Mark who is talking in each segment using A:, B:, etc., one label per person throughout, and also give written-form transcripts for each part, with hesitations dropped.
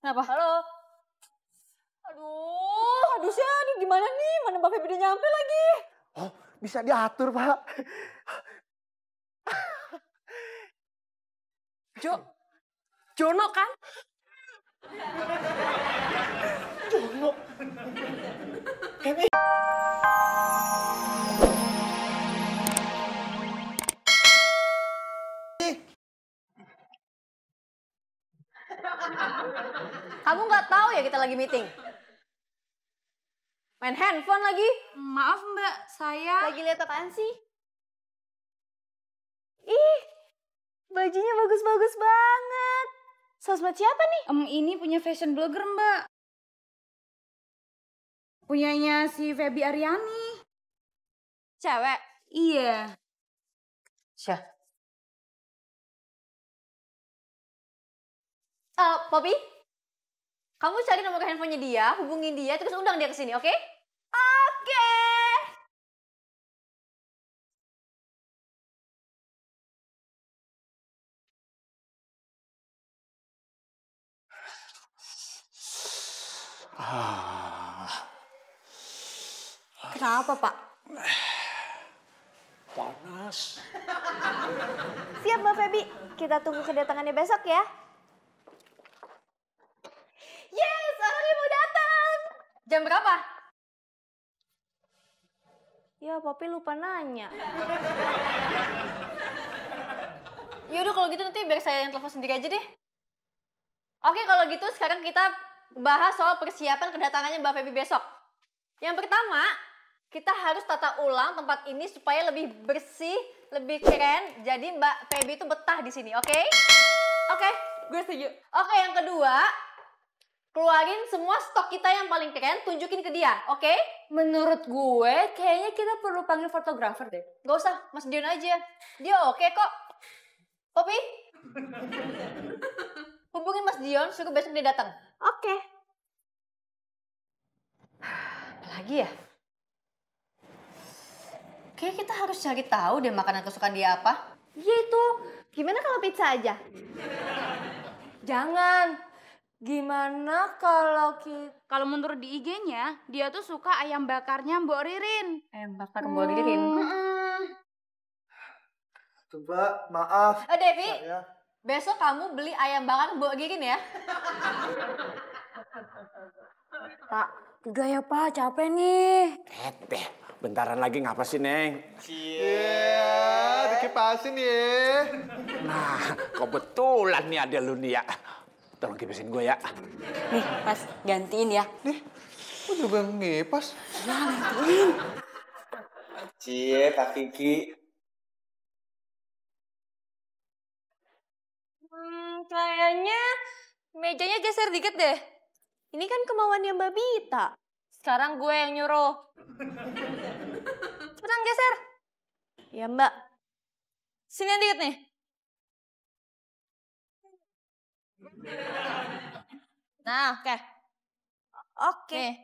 A: Kenapa?
B: Halo. Aduh Syah, gimana nih? Mana Mbak Feby udah nyampe lagi?
C: Oh, bisa diatur, Pak.
A: Jono kan?
C: Jono. Feby.
B: Kamu nggak tahu ya kita lagi meeting? Main handphone lagi?
A: Maaf Mbak, saya...
B: Lagi lihat apaan sih? Ih, bajunya bagus-bagus banget. Sosmed siapa nih?
A: Ini punya fashion blogger Mbak. Punyanya si Feby Aryani.
B: Cewek.
A: Iya.
B: Syah. Poppy, kamu cari nomor handphonenya dia, hubungin dia, terus undang dia ke sini, oke? Oke. Kenapa, Pak?
C: Panas.
B: Siap, Mbak Feby. Kita tunggu kedatangannya besok ya. Yes, orangnya mau datang. Jam berapa? Ya, Poppy lupa nanya. Yaudah kalau gitu nanti biar saya yang telepon sendiri aja deh. Oke, kalau gitu sekarang kita bahas soal persiapan kedatangannya Mbak Feby besok. Yang pertama, kita harus tata ulang tempat ini supaya lebih bersih, lebih keren. Jadi Mbak Feby itu betah di sini, oke? Oke, gue setuju. Oke, yang kedua, keluarin semua stok kita yang paling keren, tunjukin ke dia, oke?
A: Menurut gue, kayaknya kita perlu panggil fotografer deh.
B: Gak usah, Mas Dion aja. Dia oke kok. Poppy? Hubungin Mas Dion, suruh besok dia datang. Oke. Apa lagi ya? Kayaknya kita harus cari tahu deh makanan kesukaan dia apa. Iya itu. Gimana kalau pizza aja?
A: Jangan. Gimana kalau menurut di IG-nya, dia tuh suka ayam bakarnya Mbok Ririn.
B: Ayam bakar Mbok Ririn.
C: Coba, maaf.
B: Devi,
C: Saya...
B: besok kamu beli ayam bakar Mbok Ririn ya.
A: Pak, udah ya Pak, capek nih.
C: Teh, bentaran lagi ngapa sih, Neng?
D: Iya, dikipasin ya.
C: Nah, kebetulan nih ada lu nih ya. Tolong kipasin gue ya.
A: Nih, Mas, gantiin ya.
D: Nih, kok juga ngipas?
E: Cie, Kak Kiki.
B: Kayaknya mejanya geser dikit deh. Ini kan kemauannya Mbak Bita. Sekarang gue yang nyuruh. Cepetan geser. Ya Mbak. Sini dikit nih. Nah, oke. Oke.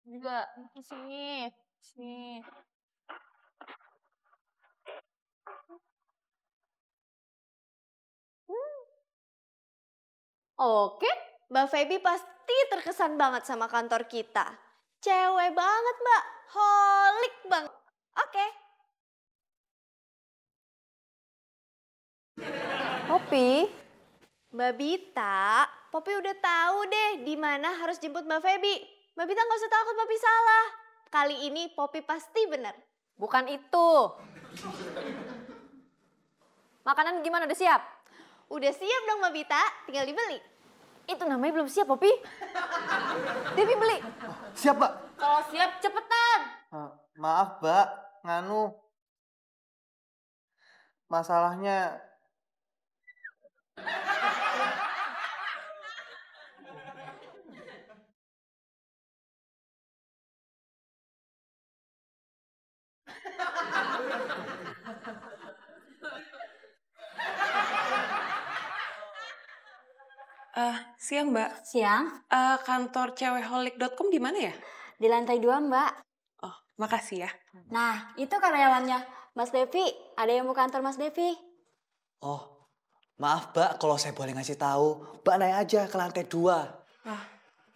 B: Juga sini. Sini. Oke, Mbak Feby pasti terkesan banget sama kantor kita. Cewek banget, Mbak. Holik banget. Oke. Poppy, Mbak Bita, Poppy udah tahu deh di mana harus jemput Mbak Feby. Mbak Bita nggak usah takut Poppy salah. Kali ini Poppy pasti benar. Bukan itu. Makanan gimana, udah siap? Udah siap dong Mbak Bita, tinggal dibeli. Itu namanya belum siap, Poppy. Devi beli.
D: Siap, Mbak.
B: Kalau siap, cepetan.
D: Maaf, Mbak. Nganu. Masalahnya...
F: Siang Mbak,
A: Siang,
F: kantor cewekholik.com di mana ya?
A: di lantai 2 Mbak.
F: Oh, makasih ya.
A: Nah, itu karyawannya Mas Devi. Ada yang mau kantor Mas Devi.
C: Oh,
G: Maaf, Mbak, kalau saya boleh ngasih tahu, Mbak naik aja ke lantai 2.
F: Ah,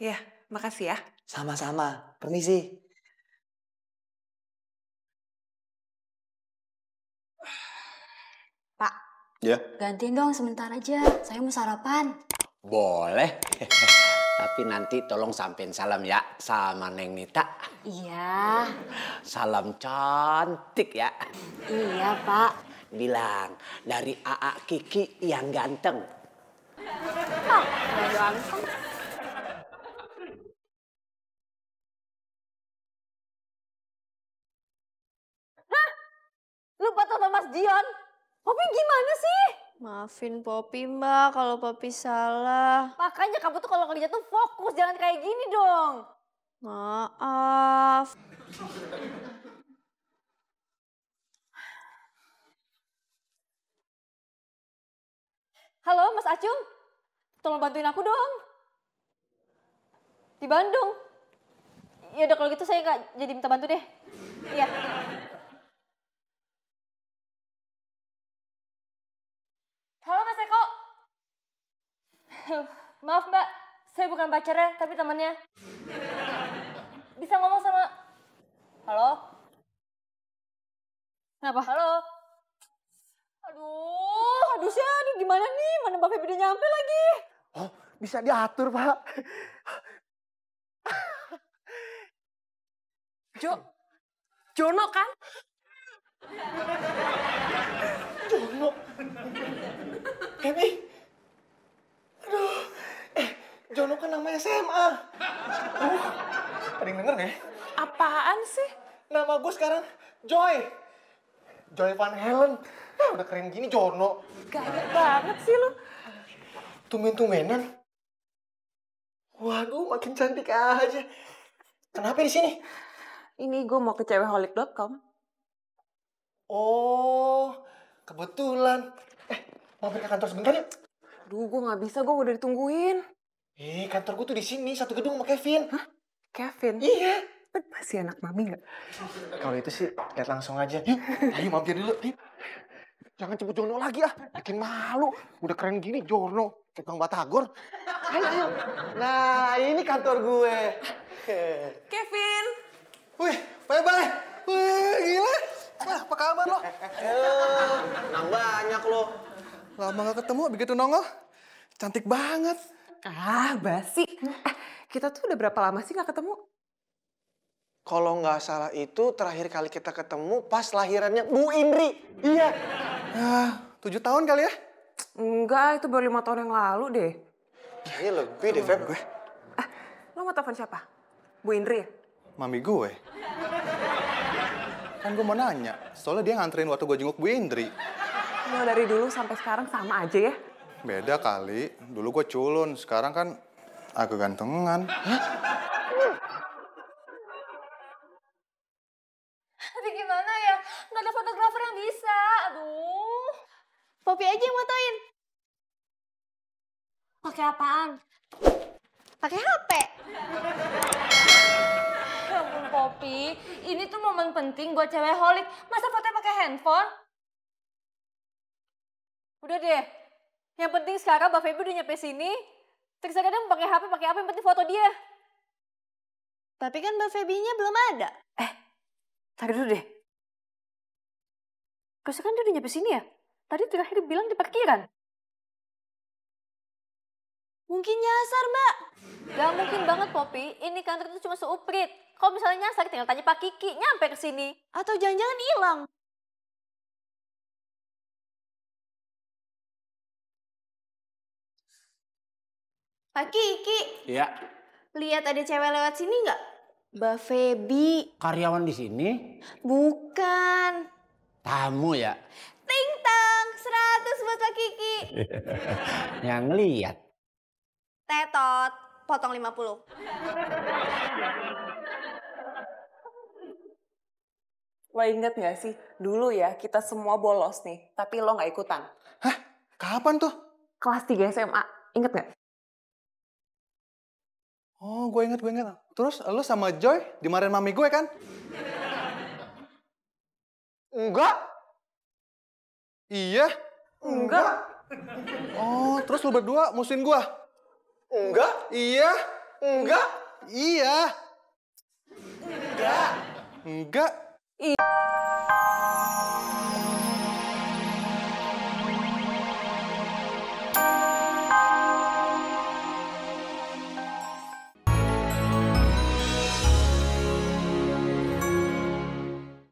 F: iya, makasih ya.
G: Sama-sama. Permisi.
A: Pak,
C: Ya.
A: gantiin dong sebentar aja. Saya mau sarapan.
C: Boleh. Tapi nanti tolong sampein salam ya sama Neng Nita.
A: Iya.
C: Salam cantik ya.
A: Iya, Pak.
C: Bilang dari AA Kiki yang ganteng.
A: Nggak ganteng.
B: Lupa sama Mas Dion. Popi gimana sih? Maafin Popi Mbak kalau Popi salah. Makanya kamu tuh kalau kerja tuh fokus, jangan kayak gini dong. Maaf. Halo Mas Acung, tolong bantuin aku dong. Di Bandung. Ya udah kalau gitu saya nggak jadi minta bantu deh. Iya. Halo Mas Eko. Maaf Mbak, saya bukan pacarnya tapi temannya. Bisa ngomong sama... Halo? Kenapa? Halo? Aduh ini gimana nih? Mana Mbak Feby udah nyampe lagi?
D: Oh, bisa diatur, Pak.
F: Jono kan?
D: Jono. Feby. Aduh. Jono kan nama SMA. Ada yang denger nggak ya?
F: Apaan sih?
D: Nama gue sekarang Joy. Joy Van Halen. Ah, udah keren gini Jono.
F: Gaya banget sih lu.
D: Tumben-tumbenan. Waduh, makin cantik aja. Kenapa di sini?
F: Ini gue mau ke cewekholik.com.
D: Oh, kebetulan. Mampir ke kantor sebentar yuk.
F: Aduh, gue nggak bisa, gue udah ditungguin.
D: Kantor gue tuh di sini, satu gedung sama Kevin.
F: Hah? Kevin?
D: Iya.
F: Masih anak mami nggak?
D: Kalau itu sih, lihat langsung aja. Yuk, ayo mampir dulu. Yuk. Jangan cepet Jono lagi ah, bikin malu. Udah keren gini Jono, kayak Bang Batagor. Ayo. Nah, ini kantor gue.
F: Kevin!
D: Wih, bye-bye. Wih, gila. Wah, apa kabar lo?
E: Nang banyak lo.
D: Lama gak ketemu, begitu nongol. Cantik banget.
F: Ah, basi. Kita tuh udah berapa lama sih nggak ketemu?
D: Kalau nggak salah itu terakhir kali kita ketemu pas lahirannya Bu Indri. Iya. 7 tahun kali ya?
F: Enggak, itu baru 5 tahun yang lalu deh.
D: Kayaknya lebih deh, Feb. Gue.
F: Lo mau telepon siapa? Bu Indri ya?
D: Mami gue. Kan gue mau nanya, soalnya dia nganterin waktu gue jenguk Bu Indri.
F: Lo dari dulu sampai sekarang sama aja ya?
D: Beda kali, dulu gue culun, sekarang kan aku gantengan.
B: Tapi gimana ya? Nggak ada fotografer yang bisa. Aduh. Popi aja yang motoin. Pakai apaan? Pakai HP.
A: Ya ampun Popi, ini tuh momen penting buat cewek holik. Masa fotonya pakai handphone?
B: Udah deh. Yang penting sekarang Mbak Feby udah nyampe sini. Terserah dia mau pakai HP, pakai apa, yang penting foto dia. Tapi kan Mbak Febinya belum ada. Tadi dulu deh. Terus kan dia udah nyampe sini ya? Tadi terakhir bilang di parkiran. Mungkin nyasar, Mbak. Gak mungkin banget, Popi. Ini kantor itu cuma seuprit. Kalau misalnya nyasar, tinggal tanya Pak Kiki. Nyampe ke sini. Atau jangan-jangan hilang. Pak Kiki,
C: Ya,
B: lihat ada cewek lewat sini nggak? Mbak Feby.
C: karyawan di sini,
B: Bukan.
C: tamu ya.
B: Ting tang, 100 buat Pak Kiki.
C: Yang ngeliat.
B: Tetot, potong 50.
F: Lo inget gak sih? Dulu ya kita semua bolos nih, tapi lo gak ikutan.
D: Hah? Kapan tuh?
F: Kelas 3 SMA, inget gak?
D: Oh, gue inget. Terus lo sama Joy dimarahin mami gue kan? Enggak. Iya?
F: Enggak.
D: Oh, terus lu berdua musuhin gua?
E: Enggak,
D: Iya.
E: enggak.
D: Iya. Enggak. Enggak.